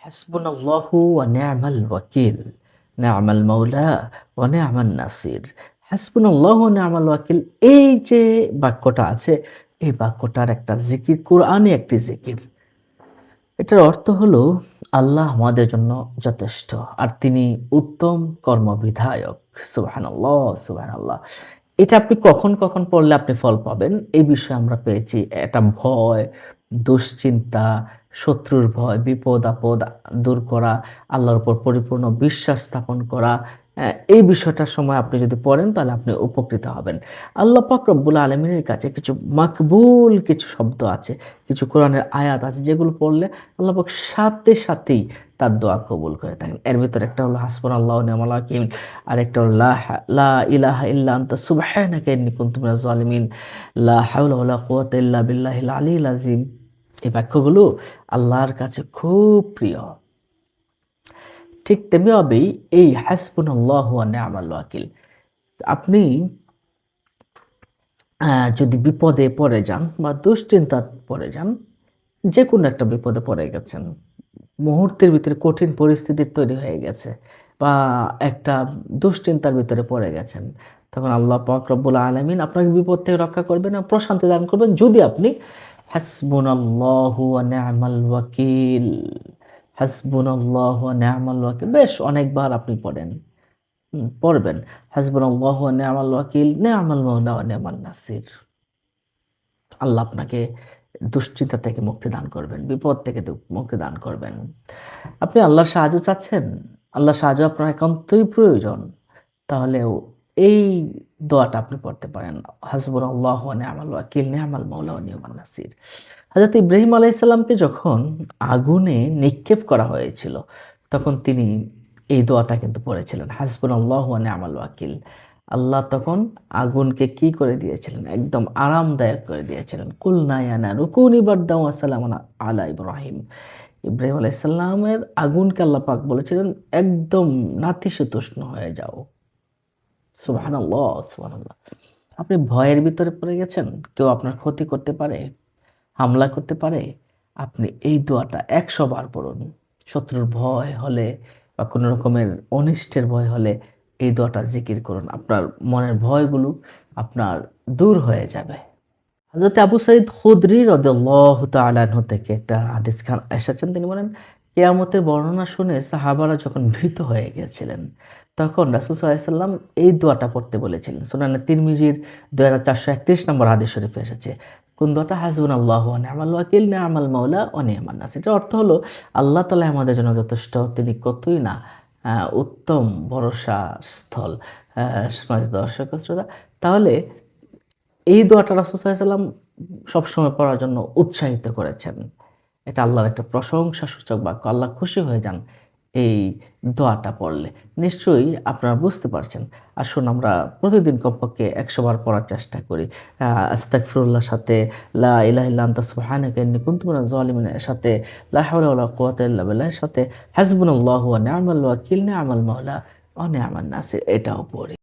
হাসবুনাল্লাহু ওয়া নি'মাল ওয়াকিল, নি'মাল মাওলা ওয়া নি'মান নাসির। হাসবুনাল্লাহু ওয়া নি'মাল ওয়াকিল, এই যে বাক্যটা আছে, এই বাক্যটার একটা জিকির, কোরআনই একটি জিকির। এটার অর্থ হলো আল্লাহ আমাদের জন্য যথেষ্ট আর তিনি উত্তম কর্মবিধায়ক। সুবহানাল্লাহ, সুবহানাল্লাহ। এটা আপনি কখন পড়লে আপনি ফল পাবেন, এই বিষয়ে আমরা পেয়েছি একটা ভয়, দুশ্চিন্তা, শত্রুর ভয়, বিপদ-আপদ দূর করা, আল্লাহর উপর পরিপূর্ণ বিশ্বাস স্থাপন করা। এই বিষয়টার সময় আপনি যদি পড়েন তাহলে আপনি উপকৃত হবেন। আল্লাহ পাক রব্বুল আলামিনের কাছে কিছু মাকবুল কিছু শব্দ আছে, কিছু কোরআনের আয়াত আছে যেগুলো পড়লে আল্লাহ পাক সাথেই তার দোয়া কবুল করে থাকেন। এর ভিতরে একটা হলো হাসবুনাল্লাহু ওয়া নি'মাল ওয়াকিল, আরেকটা হলো লা ইলাহা ইল্লা আনতা সুবহানাকা ইন্নী কুনতু মিনাজ জালিমিন, লা হাওলা ওয়া লা কুওয়াতা ইল্লা বিল্লাহিল আলিয়্যিল আযীম। এই বাক্যগুলো আল্লাহর কাছে খুব প্রিয়। ঠিক তেমনিভাবেই এই হাসবুনাল্লাহু ওয়া নি'মাল ওয়াকিল, আপনি যদি বিপদে পড়ে যান বা দুশ্চিন্তায় পড়ে যান, যেকোনো একটা বিপদে পড়ে গেছেন, মুহূর্তের ভিতরে কঠিন পরিস্থিতি তৈরি হয়ে গেছে বা একটা দুশ্চিন্তার ভিতরে পড়ে গেছেন, তখন আল্লাহ পাক রব্বুল আলামিন আপনাকে বিপদ থেকে রক্ষা করবেন এবং প্রশান্তি দান করবেন যদি আপনি হাসবুনাল্লাহু ওয়া নি'মাল ওয়াকিল, হাসবুনাল্লাহু ওয়া নি'মাল ওয়াকিল বেশ অনেকবার আপনি পড়েন। পড়বেন। হাসবুনাল্লাহু ওয়া নি'মাল ওয়াকিল, নি'মাল মাওলা ওয়া নি'মান নাসির। আল্লাহ আপনাকে দুশ্চিন্তা থেকে মুক্তি দান করবেন, বিপদ থেকে মুক্তি দান করবেন। আপনি আল্লাহর সাহায্য চাচ্ছেন? আল্লাহর সাহায্য আপনার একান্তই প্রয়োজন। তাহলেও এই দোয়াটা আপনি পড়তে পারেন। হাসবুনাল্লাহু ওয়া নি'মাল ওয়াকিল, নি'মাল মাওলা ওয়া নি'মান নাসির। হযরত ইব্রাহিম আলাইহিস সালামকে যখন আগুনে নিক্ষেপ করা হয়েছিল, তখন তিনি এই দোয়াটা কিন্তু পড়েছিলেন। হাসবুনাল্লাহু ওয়া নি'মাল ওয়াকিল। আল্লাহ তখন আগুনকে কি করে দিয়েছিলেন? একদম আরামদায়ক করে দিয়েছিলেন। কুলনা ইয়া নারু কুনি বারদান ওয়া সালামান আলা ইব্রাহিম। ইব্রাহিম আলাইহিস সালামের আগুনকে আল্লাহ পাক বলেছিলেন, একদম নাতিশীতোষ্ণ হয়ে যাও। সুবহানাল্লাহ, সুবহানাল্লাহ। আপনি ভয়ের ভিতরে পড়ে গেছেন, কেউ আপনার ক্ষতি করতে পারে, হামলা করতে পারে। আপনি এই দোয়াটা ১০০ বার পড়ুন। শত্রুর ভয় হলে বা কোনো রকমের অনিষ্টের ভয় হলে এই দোয়াটা জিকির করুন। আপনার মনের ভয়গুলো আপনার দূর হয়ে যাবে। হযরত আবু সাঈদ খুদরি রাদিয়াল্লাহু তাআলা আনহু থেকে একটা হাদিস এসেছেন। তিনি বলেন, কিয়ামতের বর্ণনা শুনে সাহাবারা যখন ভীত হয়ে গিয়েছিলেন, তখন রাসূল সাল্লাল্লাহু আলাইহি ওয়াসাল্লাম এই দোয়াটা পড়তে বলেছিলেন। সুনানে তিরমিজির ২৪৩১ নম্বর হাদিস শরীফে এসেছে। কোন দোয়াটা? হাসবুনাল্লাহু ওয়া নি'মাল ওয়াকিল, নি'মাল মাওলা ওয়া নি'মান নাসির। এটার অর্থ হলো আল্লাহ তাআলা আমাদের জন্য যথেষ্ট, তিনি কতই না উত্তম ভরসা স্থল। সম্মানিত দর্শক ও শ্রোতা, তাহলে এই দোয়াটা রাসূল সাল্লাল্লাহু আলাইহি ওয়াসাল্লাম সবসময় পড়ার জন্য উৎসাহিত করেছেন। এটা আল্লাহর একটা প্রশংসাসূচক বাক্য। আল্লাহ খুশি হয়ে যান এই দোয়াটা পড়লে। নিশ্চয়ই আপনারা বুঝতে পারছেন। আসুন আমরা প্রতিদিন কমপক্ষে ১০০ বার পড়ার চেষ্টা করি। আস্তাগফিরুল্লাহর সাথে লা ইলাহা ইল্লা আনতা সুবহানাকা ইন্নী কুনতু মিনাজ জালিমিনের সাথে লা হাওলা ওয়া লা কুওয়াতা ইল্লা বিল্লাহর সাথে হাসবুনাল্লাহু ওয়া নি'মাল ওয়াকিল, নি'মাল মাওলা ওয়া নি'মান নাসির এটাও পড়ি।